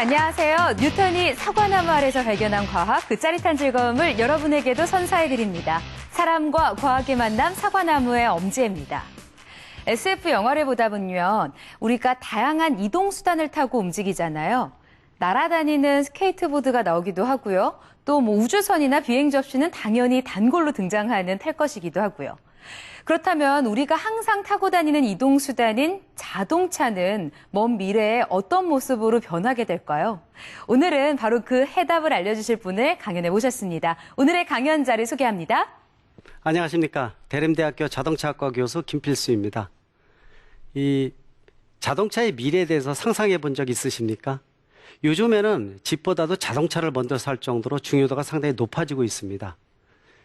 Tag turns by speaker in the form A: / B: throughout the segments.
A: 안녕하세요. 뉴턴이 사과나무 아래서 발견한 과학, 그 짜릿한 즐거움을 여러분에게도 선사해드립니다. 사람과 과학의 만남, 사과나무의 엄지입니다. SF 영화를 보다 보면 우리가 다양한 이동수단을 타고 움직이잖아요. 날아다니는 스케이트보드가 나오기도 하고요. 또 우주선이나 비행 접시는 당연히 단골로 등장하는 탈 것이기도 하고요. 그렇다면 우리가 항상 타고 다니는 이동수단인 자동차는 먼 미래에 어떤 모습으로 변하게 될까요? 오늘은 바로 그 해답을 알려주실 분을 강연에 모셨습니다. 오늘의 강연 자리 소개합니다.
B: 안녕하십니까. 대림대학교 자동차학과 교수 김필수입니다. 이 자동차의 미래에 대해서 상상해 본 적 있으십니까? 요즘에는 집보다도 자동차를 먼저 살 정도로 중요도가 상당히 높아지고 있습니다.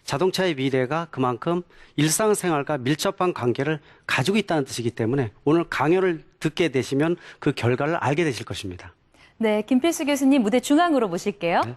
B: 자동차의 미래가 그만큼 일상생활과 밀접한 관계를 가지고 있다는 뜻이기 때문에 오늘 강연을 듣게 되시면 그 결과를 알게 되실 것입니다.
A: 네, 김필수 교수님 무대 중앙으로 모실게요. 네.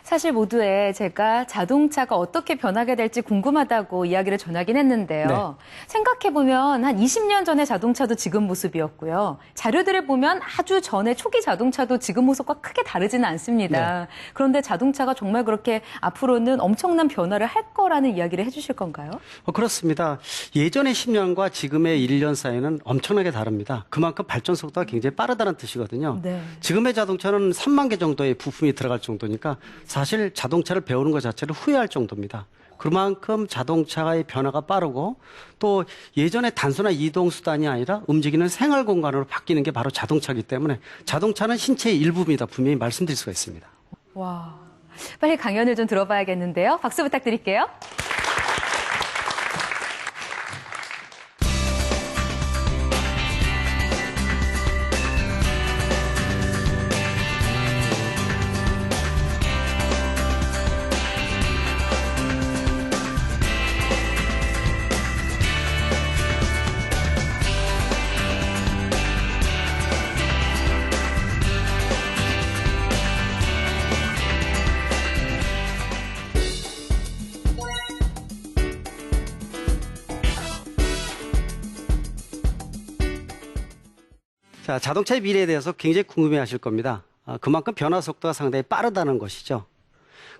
A: 사실 모두에 제가 자동차가 어떻게 변하게 될지 궁금하다고 이야기를 전하긴 했는데요. 네. 생각해보면 한 20년 전의 자동차도 지금 모습이었고요. 자료들을 보면 아주 전에 초기 자동차도 지금 모습과 크게 다르지는 않습니다. 네. 그런데 자동차가 정말 그렇게 앞으로는 엄청난 변화를 할 거라는 이야기를 해주실 건가요?
B: 그렇습니다. 예전의 10년과 지금의 1년 사이는 엄청나게 다릅니다. 그만큼 발전 속도가 굉장히 빠르다는 뜻이거든요. 네. 지금의 자동차는 3만 개 정도의 부품이 들어갈 정도니까 사실 자동차를 배우는 것 자체를 후회할 정도입니다. 그만큼 자동차의 변화가 빠르고 또 예전에 단순한 이동수단이 아니라 움직이는 생활 공간으로 바뀌는 게 바로 자동차이기 때문에 자동차는 신체의 일부입니다. 분명히 말씀드릴 수가 있습니다.
A: 와, 빨리 강연을 좀 들어봐야겠는데요. 박수 부탁드릴게요.
B: 자, 자동차의 미래에 대해서 굉장히 궁금해하실 겁니다. 그만큼 변화 속도가 상당히 빠르다는 것이죠.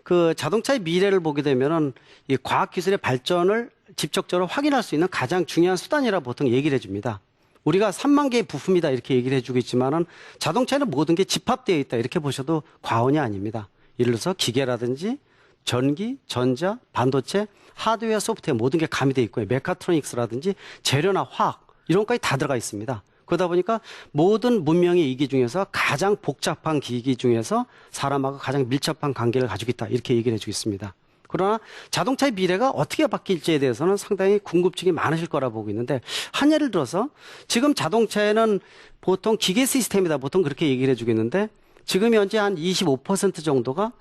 B: 그 자동차의 미래를 보게 되면은 이 과학 기술의 발전을 직접적으로 확인할 수 있는 가장 중요한 수단이라 보통 얘기를 해줍니다. 우리가 3만 개의 부품이다 이렇게 얘기를 해주고 있지만은 자동차에는 모든 게 집합되어 있다 이렇게 보셔도 과언이 아닙니다. 예를 들어서 기계라든지 전기, 전자, 반도체, 하드웨어, 소프트웨어 모든 게 가미되어 있고요. 메카트로닉스라든지 재료나 화학 이런 것까지 다 들어가 있습니다. 그러다 보니까 모든 문명의 이기 중에서 가장 복잡한 기기 중에서 사람하고 가장 밀접한 관계를 가지고 있다 이렇게 얘기를 해주고 있습니다. 그러나 자동차의 미래가 어떻게 바뀔지에 대해서는 상당히 궁금증이 많으실 거라 보고 있는데 한 예를 들어서 지금 자동차에는 보통 기계 시스템이다 보통 그렇게 얘기를 해주고 있는데 지금 현재 한 25% 정도가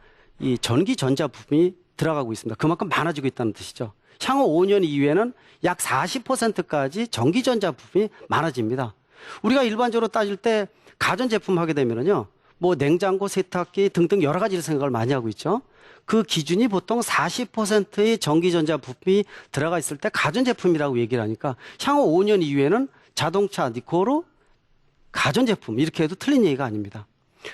B: 이 전기 전자 부품이 들어가고 있습니다. 그만큼 많아지고 있다는 뜻이죠. 향후 5년 이후에는 약 40%까지 전기 전자 부품이 많아집니다. 우리가 일반적으로 따질 때 가전제품 하게 되면은요, 뭐 냉장고, 세탁기 등등 여러 가지를 생각을 많이 하고 있죠. 그 기준이 보통 40%의 전기전자 부품이 들어가 있을 때 가전제품이라고 얘기를 하니까 향후 5년 이후에는 자동차, 니코로 가전제품 이렇게 해도 틀린 얘기가 아닙니다.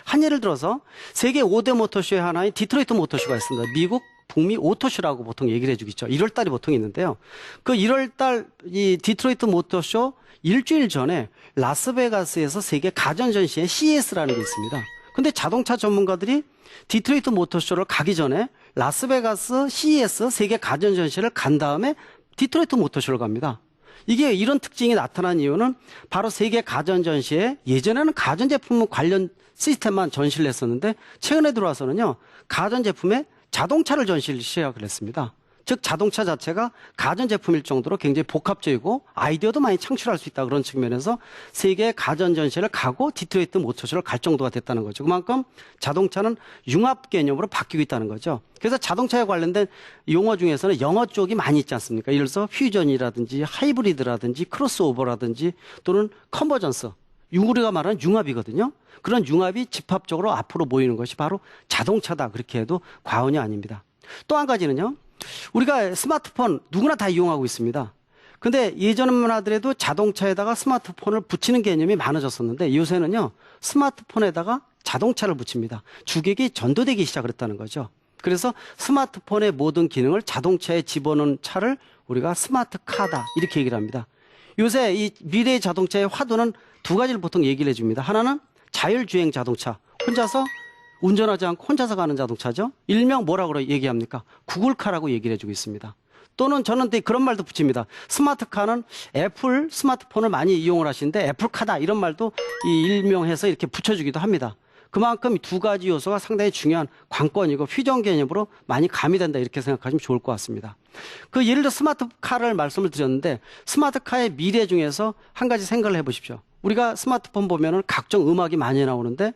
B: 한 예를 들어서 세계 5대 모터쇼의 하나인 디트로이트 모터쇼가 있습니다. 미국 북미 오토쇼라고 보통 얘기를 해주고 있죠. 1월 달이 보통 있는데요. 그 1월 달 이 디트로이트 모터쇼 일주일 전에 라스베가스에서 세계 가전전시회 CES라는 게 있습니다. 근데 자동차 전문가들이 디트로이트 모터쇼를 가기 전에 라스베가스 CES 세계 가전전시회를 간 다음에 디트로이트 모터쇼를 갑니다. 이게 이런 특징이 나타난 이유는 바로 세계 가전전시회 예전에는 가전제품 관련 시스템만 전시를 했었는데 최근에 들어와서는요. 가전제품에 자동차를 전시를 시작을 했습니다. 즉 자동차 자체가 가전제품일 정도로 굉장히 복합적이고 아이디어도 많이 창출할 수 있다 그런 측면에서 세계 가전전시회를 가고 디트로이트 모터쇼를 갈 정도가 됐다는 거죠. 그만큼 자동차는 융합 개념으로 바뀌고 있다는 거죠. 그래서 자동차에 관련된 용어 중에서는 영어 쪽이 많이 있지 않습니까? 예를 들어서 퓨전이라든지 하이브리드라든지 크로스오버라든지 또는 컨버전스. 우리가 말하는 융합이거든요. 그런 융합이 집합적으로 앞으로 모이는 것이 바로 자동차다 그렇게 해도 과언이 아닙니다. 또 한 가지는요. 우리가 스마트폰 누구나 다 이용하고 있습니다. 근데 예전만 하더라도 자동차에다가 스마트폰을 붙이는 개념이 많아졌었는데 요새는요, 스마트폰에다가 자동차를 붙입니다. 주객이 전도되기 시작을 했다는 거죠. 그래서 스마트폰의 모든 기능을 자동차에 집어넣은 차를 우리가 스마트카다 이렇게 얘기를 합니다. 요새 이 미래의 자동차의 화두는 두 가지를 보통 얘기를 해줍니다. 하나는 자율주행 자동차, 혼자서 운전하지 않고 혼자서 가는 자동차죠. 일명 뭐라고 얘기합니까? 구글카라고 얘기를 해주고 있습니다. 또는 저는 그런 말도 붙입니다. 스마트카는 애플 스마트폰을 많이 이용을 하시는데 애플카다 이런 말도 일명해서 이렇게 붙여주기도 합니다. 그만큼 두 가지 요소가 상당히 중요한 관건이고 퓨전 개념으로 많이 가미된다 이렇게 생각하시면 좋을 것 같습니다. 예를 들어 스마트카를 말씀을 드렸는데 스마트카의 미래 중에서 한 가지 생각을 해보십시오. 우리가 스마트폰 보면은 각종 음악이 많이 나오는데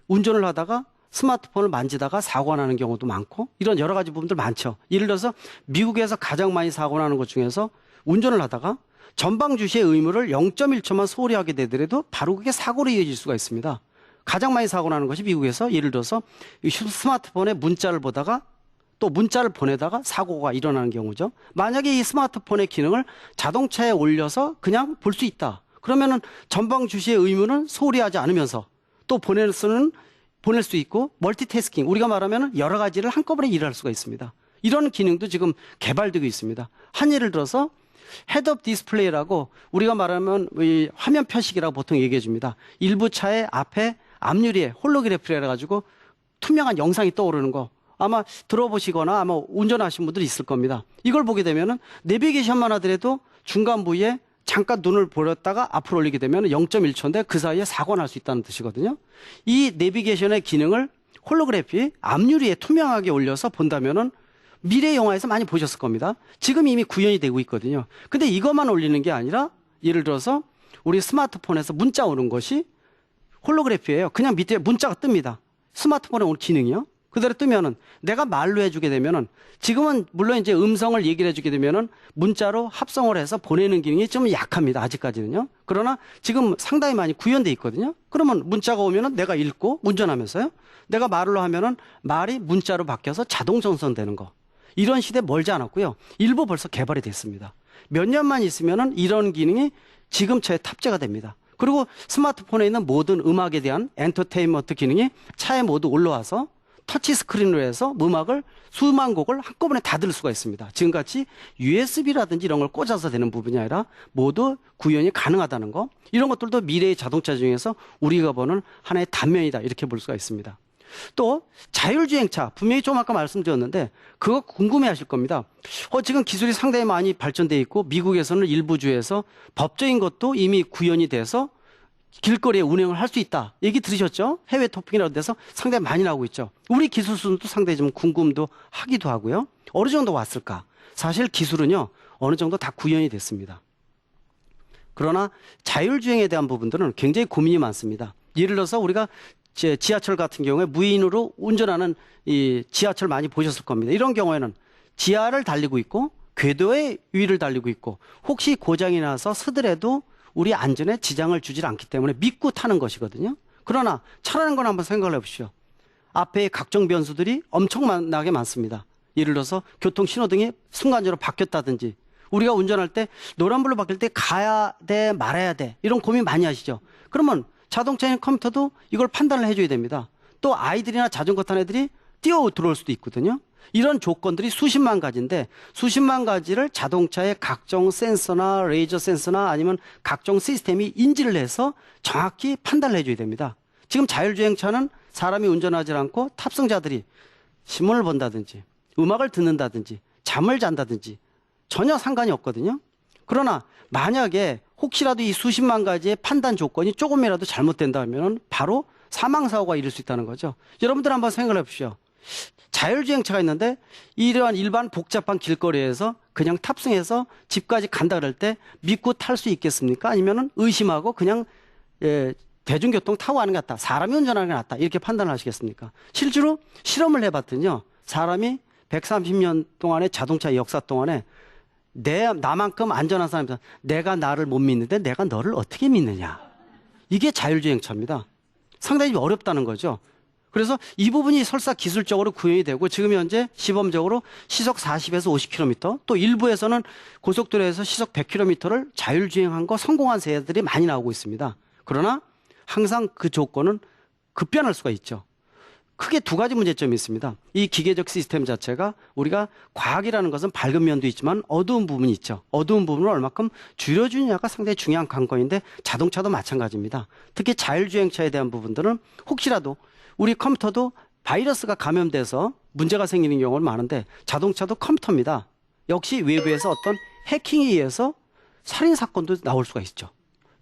B: 운전을 하다가 스마트폰을 만지다가 사고가 나는 경우도 많고 이런 여러 가지 부분들 많죠. 예를 들어서 미국에서 가장 많이 사고 나는 것 중에서 운전을 하다가 전방 주시의 의무를 0.1초만 소홀히 하게 되더라도 바로 그게 사고로 이어질 수가 있습니다. 가장 많이 사고 나는 것이 미국에서 예를 들어서 스마트폰에 문자를 보다가 또 문자를 보내다가 사고가 일어나는 경우죠. 만약에 이 스마트폰의 기능을 자동차에 올려서 그냥 볼 수 있다. 그러면은 전방 주시의 의무는 소홀히 하지 않으면서 또 보낼 수 있고 멀티태스킹, 우리가 말하면 여러 가지를 한꺼번에 일할 수가 있습니다. 이런 기능도 지금 개발되고 있습니다. 한 예를 들어서 헤드업 디스플레이라고 우리가 말하면 이 화면 표식이라고 보통 얘기해 줍니다. 일부 차의 앞에 앞유리에 홀로그래프라 해가지고 투명한 영상이 떠오르는 거 아마 들어보시거나 아마 운전하신 분들이 있을 겁니다. 이걸 보게 되면은 내비게이션만 하더라도 중간 부위에 잠깐 눈을 보렸다가 앞으로 올리게 되면 0.1초인데 그 사이에 사고가 날 수 있다는 뜻이거든요. 이 내비게이션의 기능을 홀로그래피 앞유리에 투명하게 올려서 본다면은 미래 영화에서 많이 보셨을 겁니다. 지금 이미 구현이 되고 있거든요. 근데 이것만 올리는 게 아니라 예를 들어서 우리 스마트폰에서 문자 오는 것이 홀로그래피예요. 그냥 밑에 문자가 뜹니다. 스마트폰에 오는 기능이요. 그대로 뜨면은 내가 말로 해주게 되면은 지금은 물론 이제 음성을 얘기를 해주게 되면은 문자로 합성을 해서 보내는 기능이 좀 약합니다. 아직까지는요. 그러나 지금 상당히 많이 구현돼 있거든요. 그러면 문자가 오면은 내가 읽고 운전하면서요. 내가 말로 하면은 말이 문자로 바뀌어서 자동 전송되는 거. 이런 시대 멀지 않았고요. 일부 벌써 개발이 됐습니다. 몇 년만 있으면은 이런 기능이 지금 차에 탑재가 됩니다. 그리고 스마트폰에 있는 모든 음악에 대한 엔터테인먼트 기능이 차에 모두 올라와서 터치 스크린으로 해서 음악을 수만 곡을 한꺼번에 다 들을 수가 있습니다. 지금같이 USB라든지 이런 걸 꽂아서 되는 부분이 아니라 모두 구현이 가능하다는 거. 이런 것들도 미래의 자동차 중에서 우리가 보는 하나의 단면이다 이렇게 볼 수가 있습니다. 또 자율주행차 분명히 좀 아까 말씀드렸는데 그거 궁금해하실 겁니다. 지금 기술이 상당히 많이 발전돼 있고 미국에서는 일부 주에서 법적인 것도 이미 구현이 돼서 길거리에 운행을 할 수 있다. 얘기 들으셨죠? 해외 토픽이라는 데서 상당히 많이 나오고 있죠. 우리 기술 수준도 상당히 좀 궁금도 하기도 하고요. 어느 정도 왔을까? 사실 기술은요, 어느 정도 다 구현이 됐습니다. 그러나 자율주행에 대한 부분들은 굉장히 고민이 많습니다. 예를 들어서 우리가 지하철 같은 경우에 무인으로 운전하는 이 지하철 많이 보셨을 겁니다. 이런 경우에는 지하를 달리고 있고 궤도의 위를 달리고 있고 혹시 고장이 나서 서더라도 우리 안전에 지장을 주질 않기 때문에 믿고 타는 것이거든요. 그러나 차라는 건 한번 생각을 해보시죠. 앞에 각종 변수들이 엄청나게 많습니다. 예를 들어서 교통 신호등이 순간적으로 바뀌었다든지 우리가 운전할 때 노란불로 바뀔 때 가야 돼 말아야 돼 이런 고민 많이 하시죠. 그러면 자동차인 컴퓨터도 이걸 판단을 해줘야 됩니다. 또 아이들이나 자전거 타는 애들이 뛰어 들어올 수도 있거든요. 이런 조건들이 수십만 가지인데 수십만 가지를 자동차의 각종 센서나 레이저 센서나 아니면 각종 시스템이 인지를 해서 정확히 판단을 해줘야 됩니다. 지금 자율주행차는 사람이 운전하지 않고 탑승자들이 신문을 본다든지 음악을 듣는다든지 잠을 잔다든지 전혀 상관이 없거든요. 그러나 만약에 혹시라도 이 수십만 가지의 판단 조건이 조금이라도 잘못된다면 바로 사망사고가 이를 수 있다는 거죠. 여러분들 한번 생각해 보십시오. 자율주행차가 있는데 이러한 일반 복잡한 길거리에서 그냥 탑승해서 집까지 간다 그럴 때 믿고 탈 수 있겠습니까? 아니면은 의심하고 그냥 대중교통 타고 가는 게 낫다. 사람이 운전하는 게 낫다. 이렇게 판단을 하시겠습니까? 실제로 실험을 해봤더니요. 사람이 130년 동안의 자동차 역사 동안에 나만큼 안전한 사람이다. 내가 나를 못 믿는데 내가 너를 어떻게 믿느냐. 이게 자율주행차입니다. 상당히 어렵다는 거죠. 그래서 이 부분이 설사 기술적으로 구현이 되고 지금 현재 시범적으로 시속 40에서 50km 또 일부에서는 고속도로에서 시속 100km를 자율주행한 거 성공한 세대들이 많이 나오고 있습니다. 그러나 항상 그 조건은 급변할 수가 있죠. 크게 두 가지 문제점이 있습니다. 이 기계적 시스템 자체가 우리가 과학이라는 것은 밝은 면도 있지만 어두운 부분이 있죠. 어두운 부분을 얼마큼 줄여주느냐가 상당히 중요한 관건인데 자동차도 마찬가지입니다. 특히 자율주행차에 대한 부분들은 혹시라도 우리 컴퓨터도 바이러스가 감염돼서 문제가 생기는 경우는 많은데 자동차도 컴퓨터입니다. 역시 외부에서 어떤 해킹에 의해서 살인사건도 나올 수가 있죠.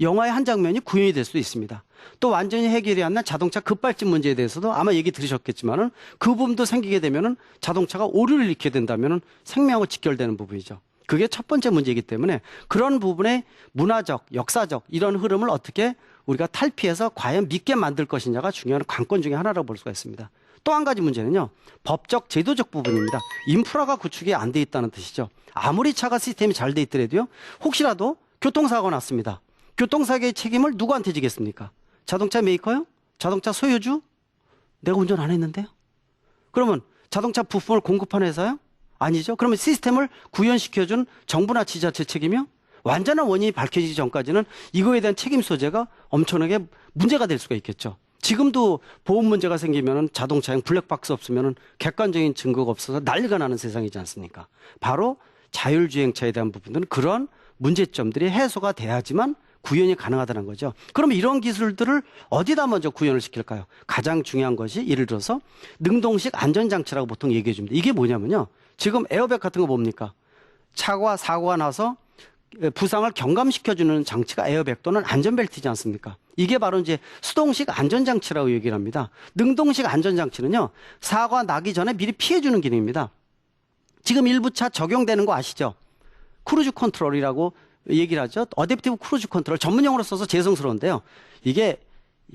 B: 영화의 한 장면이 구현이 될 수도 있습니다. 또 완전히 해결이 안 난 자동차 급발진 문제에 대해서도 아마 얘기 들으셨겠지만은 그 부분도 생기게 되면은 자동차가 오류를 일으키게 된다면은 생명하고 직결되는 부분이죠. 그게 첫 번째 문제이기 때문에 그런 부분의 문화적, 역사적 이런 흐름을 어떻게 우리가 탈피해서 과연 믿게 만들 것이냐가 중요한 관건 중에 하나라고 볼 수가 있습니다. 또 한 가지 문제는요. 법적, 제도적 부분입니다. 인프라가 구축이 안 돼 있다는 뜻이죠. 아무리 차가 시스템이 잘 돼 있더라도요. 혹시라도 교통사고가 났습니다. 교통사고의 책임을 누구한테 지겠습니까? 자동차 메이커요? 자동차 소유주? 내가 운전 안 했는데요? 그러면 자동차 부품을 공급한 회사요? 아니죠. 그러면 시스템을 구현시켜준 정부나 지자체 책임이요? 완전한 원인이 밝혀지기 전까지는 이거에 대한 책임 소재가 엄청나게 문제가 될 수가 있겠죠. 지금도 보험 문제가 생기면 자동차용 블랙박스 없으면 객관적인 증거가 없어서 난리가 나는 세상이지 않습니까? 바로 자율주행차에 대한 부분들은 그런 문제점들이 해소가 돼야지만 구현이 가능하다는 거죠. 그러면 이런 기술들을 어디다 먼저 구현을 시킬까요? 가장 중요한 것이 예를 들어서 능동식 안전장치라고 보통 얘기해 줍니다. 이게 뭐냐면요. 지금 에어백 같은 거 뭡니까? 차가 사고가 나서 부상을 경감시켜주는 장치가 에어백 또는 안전벨트지 않습니까? 이게 바로 이제 수동식 안전장치라고 얘기를 합니다. 능동식 안전장치는요. 사고가 나기 전에 미리 피해주는 기능입니다. 지금 일부 차 적용되는 거 아시죠? 크루즈 컨트롤이라고 얘기를 하죠. 어댑티브 크루즈 컨트롤 전문 용어로 써서 죄송스러운데요. 이게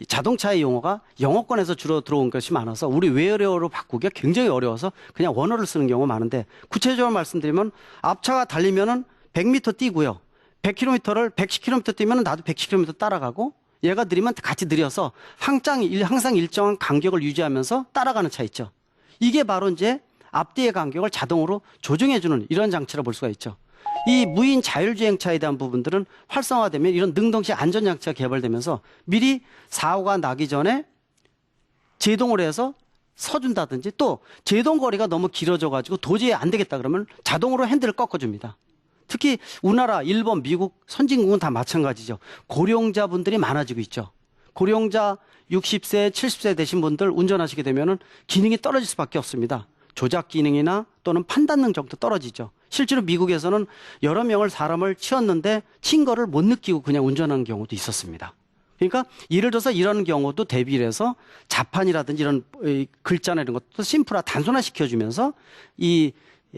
B: 자동차의 용어가 영어권에서 주로 들어온 것이 많아서 우리 외래어로 바꾸기가 굉장히 어려워서 그냥 원어를 쓰는 경우가 많은데 구체적으로 말씀드리면 앞차가 달리면은 100m 뛰고요. 100km를 110km 뛰면은 나도 110km 따라가고 얘가 느리면 같이 느려서 항상 일정한 간격을 유지하면서 따라가는 차 있죠. 이게 바로 이제 앞뒤의 간격을 자동으로 조정해주는 이런 장치라 볼 수가 있죠. 이 무인 자율주행차에 대한 부분들은 활성화되면 이런 능동식 안전장치가 개발되면서 미리 사고가 나기 전에 제동을 해서 서준다든지 또 제동 거리가 너무 길어져 가지고 도저히 안 되겠다 그러면 자동으로 핸들을 꺾어줍니다. 특히 우리나라, 일본, 미국, 선진국은 다 마찬가지죠. 고령자분들이 많아지고 있죠. 고령자 60세, 70세 되신 분들 운전하시게 되면은 기능이 떨어질 수밖에 없습니다. 조작 기능이나 또는 판단 능력도 떨어지죠. 실제로 미국에서는 여러 명을 사람을 치었는데 친 거를 못 느끼고 그냥 운전하는 경우도 있었습니다. 그러니까 예를 들어서 이런 경우도 대비를 해서 자판이라든지 이런 글자나 이런 것도 심플화, 단순화 시켜주면서 이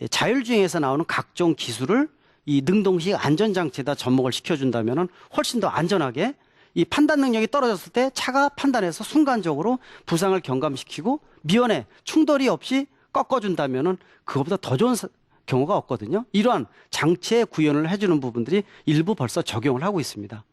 B: 자율주행에서 나오는 각종 기술을 이 능동식 안전장치에다 접목을 시켜준다면 훨씬 더 안전하게 이 판단 능력이 떨어졌을 때 차가 판단해서 순간적으로 부상을 경감시키고 미연에 충돌이 없이 꺾어준다면 그것보다 더 좋은 경우가 없거든요. 이러한 장치의 구현을 해주는 부분들이 일부 벌써 적용을 하고 있습니다.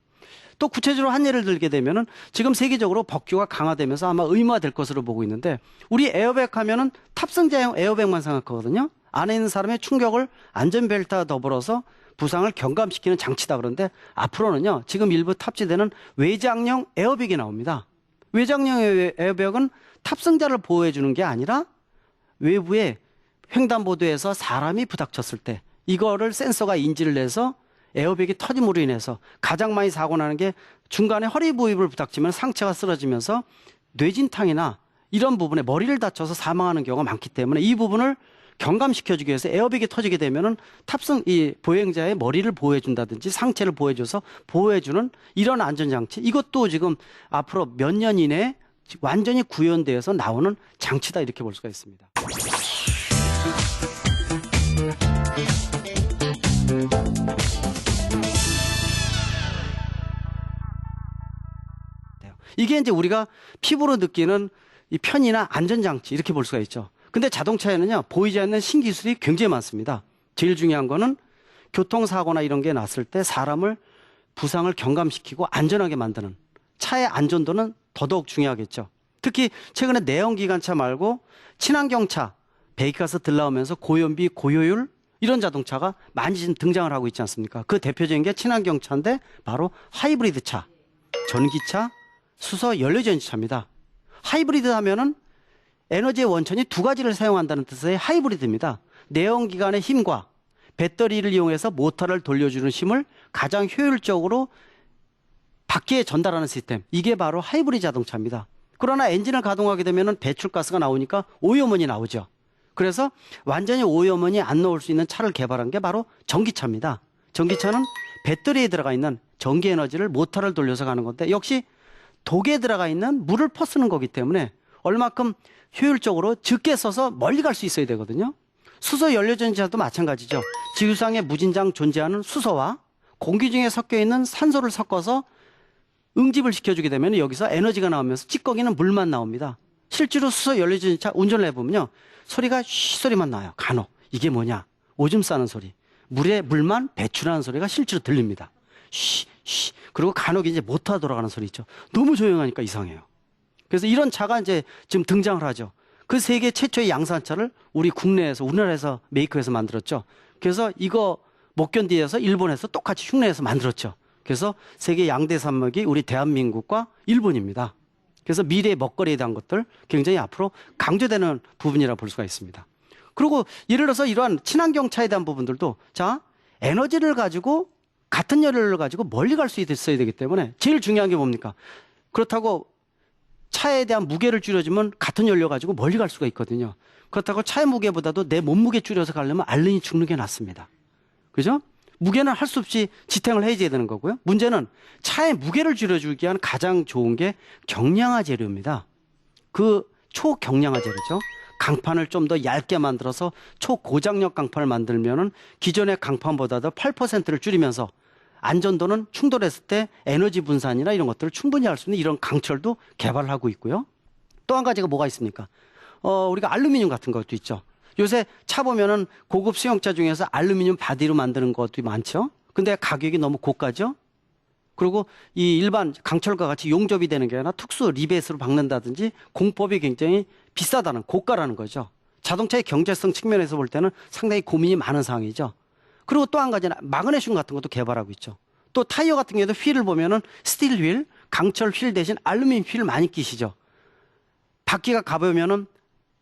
B: 또 구체적으로 한 예를 들게 되면은 지금 세계적으로 법규가 강화되면서 아마 의무화될 것으로 보고 있는데 우리 에어백 하면은 탑승자용 에어백만 생각하거든요. 안에 있는 사람의 충격을 안전벨트와 더불어서 부상을 경감시키는 장치다 그런데 앞으로는요. 지금 일부 탑재되는 외장형 에어백이 나옵니다. 외장형 에어백은 탑승자를 보호해 주는 게 아니라 외부에 횡단보도에서 사람이 부닥쳤을 때 이거를 센서가 인지를 해서 에어백이 터짐으로 인해서 가장 많이 사고 나는 게 중간에 허리 부위를 부닥치면 상체가 쓰러지면서 뇌진탕이나 이런 부분에 머리를 다쳐서 사망하는 경우가 많기 때문에 이 부분을 경감시켜주기 위해서 에어백이 터지게 되면은 이 보행자의 머리를 보호해준다든지 상체를 보호해줘서 보호해주는 이런 안전장치 이것도 지금 앞으로 몇 년 이내에 완전히 구현되어서 나오는 장치다 이렇게 볼 수가 있습니다. 이게 이제 우리가 피부로 느끼는 이 편의나 안전장치 이렇게 볼 수가 있죠. 근데 자동차에는요, 보이지 않는 신기술이 굉장히 많습니다. 제일 중요한 거는 교통사고나 이런 게 났을 때 사람을 부상을 경감시키고 안전하게 만드는 차의 안전도는 더더욱 중요하겠죠. 특히 최근에 내연기관차 말고 친환경차, 배기가스 들 나오면서 고연비, 고효율 이런 자동차가 많이 지금 등장을 하고 있지 않습니까? 그 대표적인 게 친환경차인데 바로 하이브리드 차, 전기차, 수소 연료전지차입니다. 하이브리드 하면은 에너지의 원천이 두 가지를 사용한다는 뜻의 하이브리드입니다. 내연기관의 힘과 배터리를 이용해서 모터를 돌려주는 힘을 가장 효율적으로 바퀴에 전달하는 시스템. 이게 바로 하이브리드 자동차입니다. 그러나 엔진을 가동하게 되면 배출가스가 나오니까 오염원이 나오죠. 그래서 완전히 오염원이 안 나올 수 있는 차를 개발한 게 바로 전기차입니다. 전기차는 배터리에 들어가 있는 전기 에너지를 모터를 돌려서 가는 건데 역시 독에 들어가 있는 물을 퍼쓰는 거기 때문에 얼마큼 효율적으로 적게 써서 멀리 갈 수 있어야 되거든요. 수소 연료전지차도 마찬가지죠. 지구상에 무진장 존재하는 수소와 공기 중에 섞여 있는 산소를 섞어서 응집을 시켜주게 되면 여기서 에너지가 나오면서 찌꺼기는 물만 나옵니다. 실제로 수소 연료전지차 운전을 해보면요. 소리가 쉬 소리만 나요. 간혹. 이게 뭐냐. 오줌 싸는 소리. 물만 배출하는 소리가 실제로 들립니다. 쉬. 그리고 간혹 이제 모터 돌아가는 소리 있죠. 너무 조용하니까 이상해요. 그래서 이런 차가 이제 지금 등장을 하죠. 그 세계 최초의 양산차를 우리 국내에서, 우리나라에서 메이커해서 만들었죠. 그래서 이거 못 견디해서 일본에서 똑같이 흉내내서 만들었죠. 그래서 세계 양대 산맥이 우리 대한민국과 일본입니다. 그래서 미래의 먹거리에 대한 것들 굉장히 앞으로 강조되는 부분이라 볼 수가 있습니다. 그리고 예를 들어서 이러한 친환경차에 대한 부분들도 자, 에너지를 가지고 같은 연료를 가지고 멀리 갈 수 있어야 되기 때문에 제일 중요한 게 뭡니까? 그렇다고 차에 대한 무게를 줄여주면 같은 연료 가지고 멀리 갈 수가 있거든요. 그렇다고 차의 무게보다도 내 몸무게 줄여서 가려면 알른이 죽는 게 낫습니다. 그죠? 무게는 할 수 없이 지탱을 해줘야 되는 거고요. 문제는 차의 무게를 줄여주기 위한 가장 좋은 게 경량화 재료입니다. 그 초경량화 재료죠. 강판을 좀 더 얇게 만들어서 초고장력 강판을 만들면은 기존의 강판보다도 8%를 줄이면서 안전도는 충돌했을 때 에너지 분산이나 이런 것들을 충분히 할 수 있는 이런 강철도 개발을 하고 있고요. 또 한 가지가 뭐가 있습니까? 우리가 알루미늄 같은 것도 있죠. 요새 차 보면은 고급 승용차 중에서 알루미늄 바디로 만드는 것도 많죠. 근데 가격이 너무 고가죠. 그리고 이 일반 강철과 같이 용접이 되는 게 아니라 특수 리벳으로 박는다든지 공법이 굉장히 비싸다는 고가라는 거죠. 자동차의 경제성 측면에서 볼 때는 상당히 고민이 많은 사항이죠. 그리고 또 한 가지는 마그네슘 같은 것도 개발하고 있죠. 또 타이어 같은 경우에도 휠을 보면은 스틸 휠, 강철 휠 대신 알루미늄 휠을 많이 끼시죠. 바퀴가 가벼우면은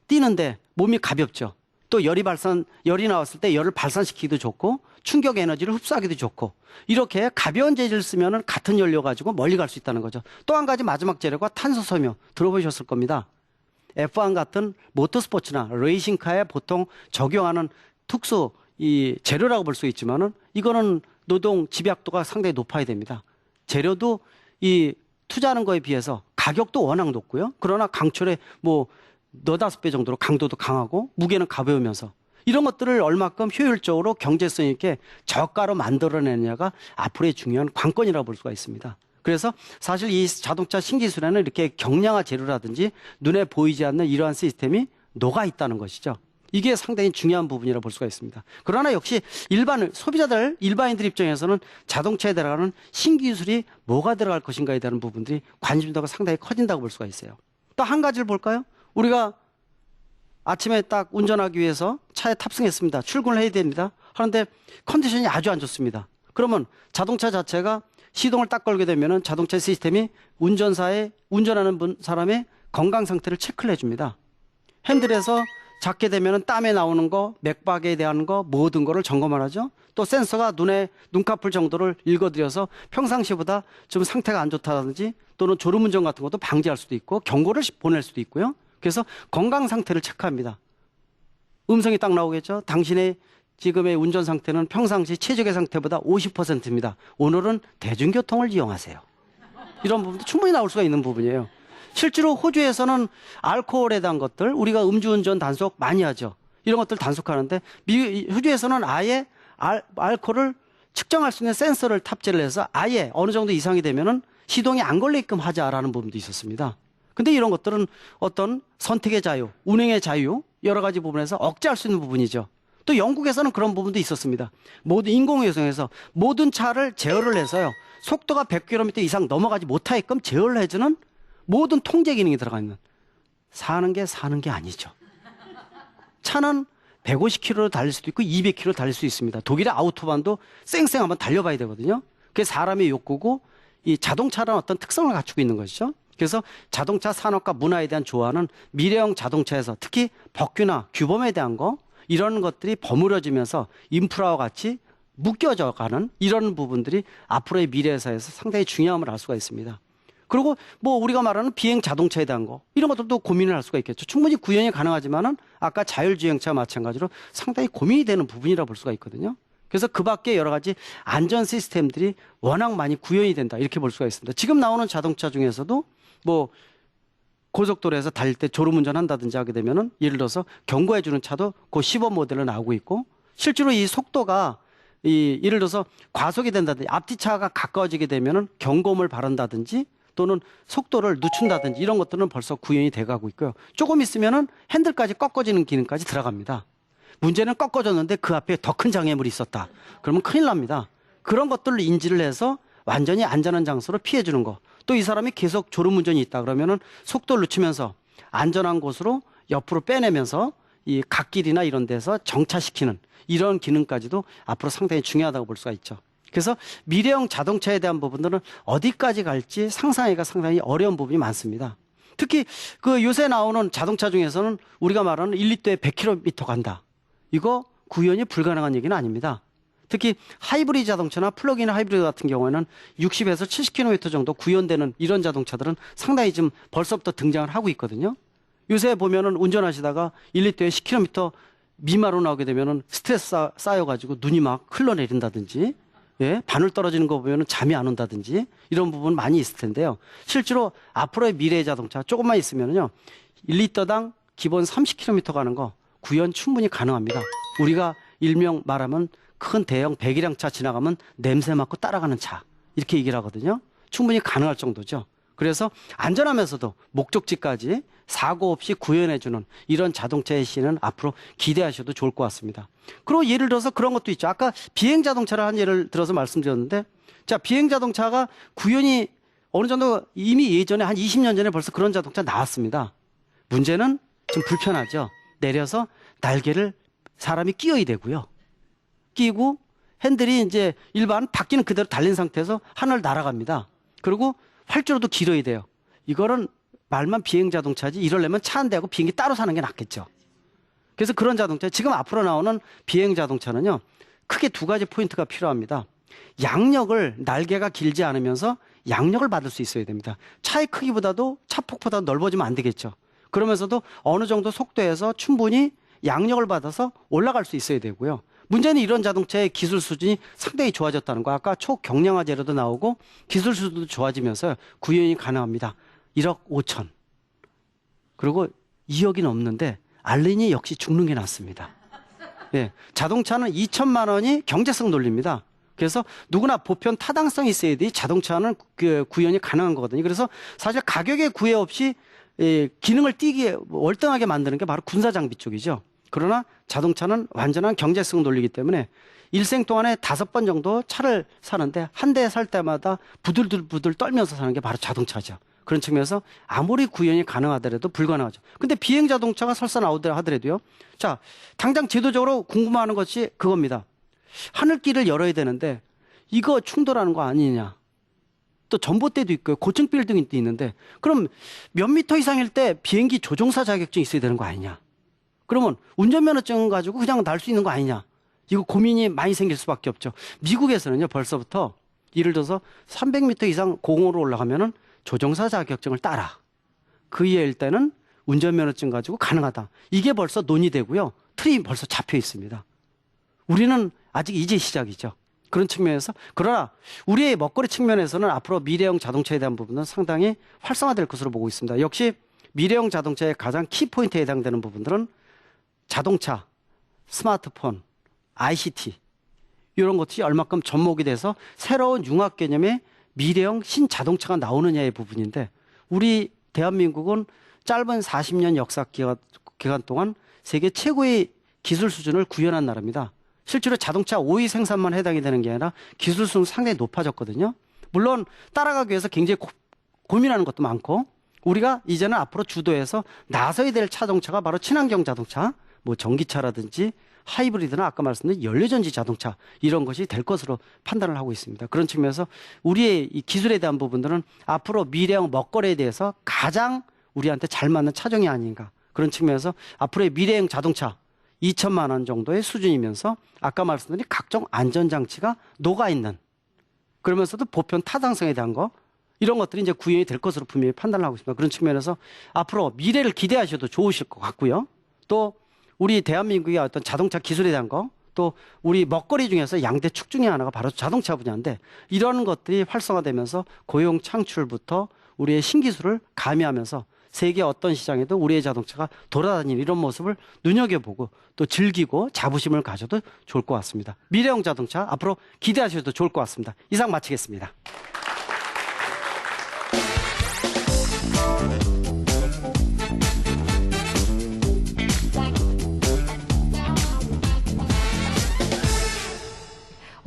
B: 뛰는데 몸이 가볍죠. 또 열이 나왔을 때 열을 발산시키기도 좋고 충격 에너지를 흡수하기도 좋고 이렇게 가벼운 재질을 쓰면은 같은 연료 가지고 멀리 갈 수 있다는 거죠. 또 한 가지 마지막 재료가 탄소 섬유 들어보셨을 겁니다. F1 같은 모터스포츠나 레이싱카에 보통 적용하는 특수 이 재료라고 볼 수 있지만은 이거는 노동 집약도가 상당히 높아야 됩니다. 재료도 이 투자하는 거에 비해서 가격도 워낙 높고요. 그러나 강철에 뭐 너다섯 배 정도로 강도도 강하고 무게는 가벼우면서 이런 것들을 얼마큼 효율적으로 경제성 있게 저가로 만들어내느냐가 앞으로의 중요한 관건이라고 볼 수가 있습니다. 그래서 사실 이 자동차 신기술에는 이렇게 경량화 재료라든지 눈에 보이지 않는 이러한 시스템이 녹아 있다는 것이죠. 이게 상당히 중요한 부분이라고 볼 수가 있습니다. 그러나 역시 일반인들 입장에서는 자동차에 들어가는 신기술이 뭐가 들어갈 것인가에 대한 부분들이 관심도가 상당히 커진다고 볼 수가 있어요. 또 한 가지를 볼까요? 우리가 아침에 딱 운전하기 위해서 차에 탑승했습니다. 출근을 해야 됩니다. 하는데 컨디션이 아주 안 좋습니다. 그러면 자동차 자체가 시동을 딱 걸게 되면은 자동차 시스템이 운전하는 사람의 건강 상태를 체크를 해줍니다. 핸들에서 잡게 되면은 땀에 나오는 거, 맥박에 대한 거, 모든 거를 점검을 하죠. 또 센서가 눈꺼풀 정도를 읽어드려서 평상시보다 좀 상태가 안 좋다든지 또는 졸음운전 같은 것도 방지할 수도 있고 경고를 보낼 수도 있고요. 그래서 건강 상태를 체크합니다. 음성이 딱 나오겠죠. 당신의 지금의 운전 상태는 평상시 최적의 상태보다 50%입니다. 오늘은 대중교통을 이용하세요. 이런 부분도 충분히 나올 수가 있는 부분이에요. 실제로 호주에서는 알코올에 대한 것들, 우리가 음주운전 단속 많이 하죠. 이런 것들 단속하는데 호주에서는 아예 알코올을 측정할 수 있는 센서를 탑재를 해서 아예 어느 정도 이상이 되면은 시동이 안 걸리게끔 하자라는 부분도 있었습니다. 근데 이런 것들은 어떤 선택의 자유, 운행의 자유, 여러 가지 부분에서 억제할 수 있는 부분이죠. 또 영국에서는 그런 부분도 있었습니다. 모든 인공위성에서 모든 차를 제어를 해서요. 속도가 100km 이상 넘어가지 못하게끔 제어를 해주는 모든 통제 기능이 들어가 있는 사는 게 아니죠. 차는 150km로 달릴 수도 있고 200km 달릴 수 있습니다. 독일의 아우토반도 쌩쌩 한번 달려봐야 되거든요. 그게 사람의 욕구고 이 자동차라는 어떤 특성을 갖추고 있는 것이죠. 그래서 자동차 산업과 문화에 대한 조화는 미래형 자동차에서 특히 법규나 규범에 대한 거 이런 것들이 버무려지면서 인프라와 같이 묶여져 가는 이런 부분들이 앞으로의 미래사에서 상당히 중요함을 알 수가 있습니다. 그리고 뭐 우리가 말하는 비행 자동차에 대한 거 이런 것들도 고민을 할 수가 있겠죠. 충분히 구현이 가능하지만은 아까 자율주행차와 마찬가지로 상당히 고민이 되는 부분이라 볼 수가 있거든요. 그래서 그 밖에 여러 가지 안전 시스템들이 워낙 많이 구현이 된다 이렇게 볼 수가 있습니다. 지금 나오는 자동차 중에서도 뭐 고속도로에서 달릴 때 졸음운전 한다든지 하게 되면은 예를 들어서 경고해 주는 차도 그 시범 모델로 나오고 있고 실제로 이 속도가 예를 들어서 과속이 된다든지 앞뒤 차가 가까워지게 되면은 경고음을 바른다든지 또는 속도를 늦춘다든지 이런 것들은 벌써 구현이 돼가고 있고요. 조금 있으면은 핸들까지 꺾어지는 기능까지 들어갑니다. 문제는 꺾어졌는데 그 앞에 더 큰 장애물이 있었다. 그러면 큰일 납니다. 그런 것들을 인지를 해서 완전히 안전한 장소로 피해주는 거. 또 이 사람이 계속 졸음운전이 있다 그러면은 속도를 늦추면서 안전한 곳으로 옆으로 빼내면서 이 갓길이나 이런 데서 정차시키는 이런 기능까지도 앞으로 상당히 중요하다고 볼 수가 있죠. 그래서 미래형 자동차에 대한 부분들은 어디까지 갈지 상상하기가 상당히 어려운 부분이 많습니다. 특히 그 요새 나오는 자동차 중에서는 우리가 말하는 1리터에 100km 간다. 이거 구현이 불가능한 얘기는 아닙니다. 특히 하이브리드 자동차나 플러그인 하이브리드 같은 경우에는 60에서 70km 정도 구현되는 이런 자동차들은 상당히 좀 벌써부터 등장을 하고 있거든요. 요새 보면은 운전하시다가 1리터에 10km 미만으로 나오게 되면은 스트레스 쌓여가지고 눈이 막 흘러내린다든지 예, 바늘 떨어지는 거 보면 잠이 안 온다든지 이런 부분 많이 있을 텐데요. 실제로 앞으로의 미래의 자동차 조금만 있으면요. 1리터당 기본 30km 가는 거 구현 충분히 가능합니다. 우리가 일명 말하면 큰 대형 배기량 차 지나가면 냄새 맡고 따라가는 차 이렇게 얘기를 하거든요. 충분히 가능할 정도죠. 그래서 안전하면서도 목적지까지 사고 없이 구현해주는 이런 자동차의 시는 앞으로 기대하셔도 좋을 것 같습니다. 그리고 예를 들어서 그런 것도 있죠. 아까 비행 자동차를 한 예를 들어서 말씀드렸는데 자 비행 자동차가 구현이 어느 정도 이미 예전에 한 20년 전에 벌써 그런 자동차 나왔습니다. 문제는 좀 불편하죠. 내려서 날개를 사람이 끼워야 되고요. 끼고 핸들이 이제 일반 바퀴는 그대로 달린 상태에서 하늘 날아갑니다. 그리고 활주로도 길어야 돼요. 이거는 말만 비행 자동차지 이러려면 차 한 대하고 비행기 따로 사는 게 낫겠죠. 그래서 그런 자동차 지금 앞으로 나오는 비행 자동차는요. 크게 두 가지 포인트가 필요합니다. 양력을 날개가 길지 않으면서 양력을 받을 수 있어야 됩니다. 차의 크기보다도 차 폭보다 넓어지면 안 되겠죠. 그러면서도 어느 정도 속도에서 충분히 양력을 받아서 올라갈 수 있어야 되고요. 문제는 이런 자동차의 기술 수준이 상당히 좋아졌다는 거. 아까 초경량화 재료도 나오고 기술 수준도 좋아지면서 구현이 가능합니다. 1억 5천. 그리고 2억이 넘는데 알린이 역시 죽는 게 낫습니다. 예, 자동차는 2천만 원이 경제성 논리입니다. 그래서 누구나 보편 타당성이 있어야 돼 자동차는 그 구현이 가능한 거거든요. 그래서 사실 가격에 구애 없이 기능을 띄게 월등하게 만드는 게 바로 군사 장비 쪽이죠. 그러나 자동차는 완전한 경제성 논리이기 때문에 일생 동안에 5번 정도 차를 사는데 한 대 살 때마다 부들부들 떨면서 사는 게 바로 자동차죠. 그런 측면에서 아무리 구현이 가능하더라도 불가능하죠. 근데 비행 자동차가 설사 나오더라 하더라도요. 자, 당장 제도적으로 궁금해하는 것이 그겁니다. 하늘길을 열어야 되는데 이거 충돌하는 거 아니냐. 또 전봇대도 있고요. 고층 빌딩도 있는데 그럼 몇 미터 이상일 때 비행기 조종사 자격증이 있어야 되는 거 아니냐. 그러면 운전면허증 가지고 그냥 날 수 있는 거 아니냐. 이거 고민이 많이 생길 수밖에 없죠. 미국에서는요. 벌써부터 예를 들어서 300m 이상 공으로 올라가면은 조종사 자격증을 따라. 그 이해일 때는 운전면허증 가지고 가능하다. 이게 벌써 논의되고요. 틀이 벌써 잡혀 있습니다. 우리는 아직 이제 시작이죠. 그런 측면에서 그러나 우리의 먹거리 측면에서는 앞으로 미래형 자동차에 대한 부분은 상당히 활성화될 것으로 보고 있습니다. 역시 미래형 자동차의 가장 키포인트에 해당되는 부분들은 자동차, 스마트폰, ICT 이런 것들이 얼마큼 접목이 돼서 새로운 융합 개념의 미래형 신자동차가 나오느냐의 부분인데 우리 대한민국은 짧은 40년 역사 기간 동안 세계 최고의 기술 수준을 구현한 나라입니다. 실제로 자동차 5위 생산만 해당이 되는 게 아니라 기술 수준은 상당히 높아졌거든요. 물론 따라가기 위해서 굉장히 고민하는 것도 많고 우리가 이제는 앞으로 주도해서 나서야 될 자동차가 바로 친환경 자동차, 뭐 전기차라든지 하이브리드나 아까 말씀드린 연료전지 자동차 이런 것이 될 것으로 판단을 하고 있습니다. 그런 측면에서 우리의 이 기술에 대한 부분들은 앞으로 미래형 먹거리에 대해서 가장 우리한테 잘 맞는 차종이 아닌가. 그런 측면에서 앞으로의 미래형 자동차 2천만 원 정도의 수준이면서 아까 말씀드린 각종 안전장치가 녹아있는 그러면서도 보편 타당성에 대한 거 이런 것들이 이제 구현이 될 것으로 분명히 판단을 하고 있습니다. 그런 측면에서 앞으로 미래를 기대하셔도 좋으실 것 같고요. 또 우리 대한민국의 어떤 자동차 기술에 대한 거, 또 우리 먹거리 중에서 양대 축 중에 하나가 바로 자동차 분야인데 이런 것들이 활성화되면서 고용 창출부터 우리의 신기술을 가미하면서 세계 어떤 시장에도 우리의 자동차가 돌아다니는 이런 모습을 눈여겨보고 또 즐기고 자부심을 가져도 좋을 것 같습니다. 미래형 자동차 앞으로 기대하셔도 좋을 것 같습니다. 이상 마치겠습니다.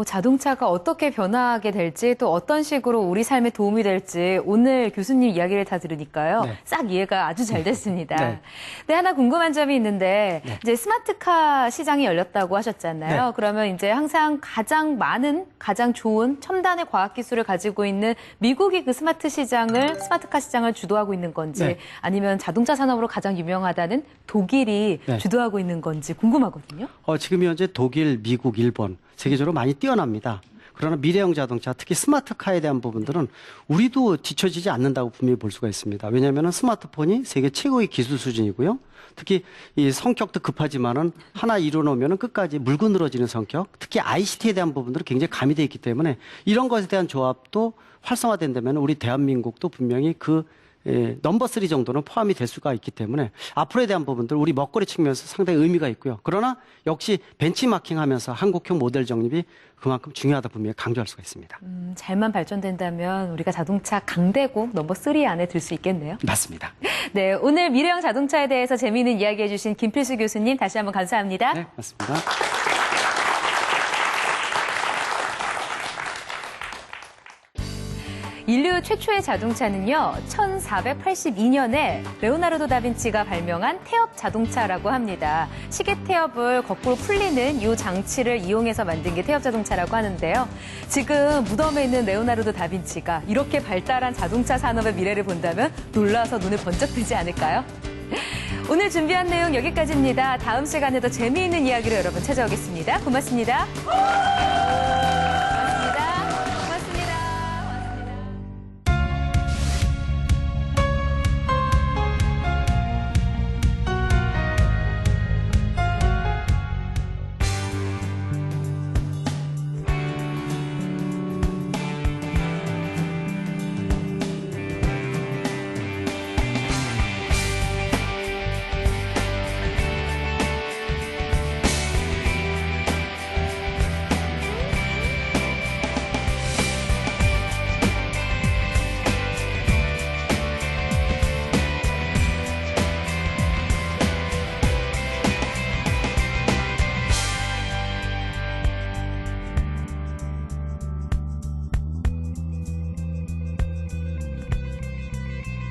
A: 자동차가 어떻게 변화하게 될지 또 어떤 식으로 우리 삶에 도움이 될지 오늘 교수님 이야기를 다 들으니까요.
B: 네.
A: 싹 이해가 아주 잘 됐습니다.
B: 네.
A: 근데 하나 궁금한 점이 있는데 이제 스마트카 시장이 열렸다고 하셨잖아요.
B: 네.
A: 그러면 이제 항상 가장 많은 가장 좋은 첨단의 과학 기술을 가지고 있는 미국이 그 스마트카 시장을 주도하고 있는 건지
B: 네.
A: 아니면 자동차 산업으로 가장 유명하다는 독일이
B: 네.
A: 주도하고 있는 건지 궁금하거든요.
B: 지금 현재 독일, 미국, 일본 세계적으로 많이 뛰어납니다. 그러나 미래형 자동차, 특히 스마트카에 대한 부분들은 우리도 뒤처지지 않는다고 분명히 볼 수가 있습니다. 왜냐하면 스마트폰이 세계 최고의 기술 수준이고요. 특히 이 성격도 급하지만은 하나 이루어놓으면 끝까지 물고 늘어지는 성격, 특히 ICT에 대한 부분들은 굉장히 가미되어 있기 때문에 이런 것에 대한 조합도 활성화된다면 우리 대한민국도 분명히 넘버 3 정도는 포함이 될 수가 있기 때문에 앞으로에 대한 부분들 우리 먹거리 측면에서 상당히 의미가 있고요. 그러나 역시 벤치마킹하면서 한국형 모델 정립이 그만큼 중요하다 분명히 강조할 수가 있습니다.
A: 잘만 발전된다면 우리가 자동차 강대국 넘버 3 안에 들 수 있겠네요.
B: 맞습니다.
A: 네, 오늘 미래형 자동차에 대해서 재미있는 이야기 해주신 김필수 교수님 다시 한번 감사합니다.
B: 네, 맞습니다.
A: 인류 최초의 자동차는요, 1482년에 레오나르도 다빈치가 발명한 태엽 자동차라고 합니다. 시계 태엽을 거꾸로 풀리는 이 장치를 이용해서 만든 게 태엽 자동차라고 하는데요. 지금 무덤에 있는 레오나르도 다빈치가 이렇게 발달한 자동차 산업의 미래를 본다면 놀라서 눈을 번쩍 뜨지 않을까요? 오늘 준비한 내용 여기까지입니다. 다음 시간에도 재미있는 이야기로 여러분 찾아오겠습니다. 고맙습니다.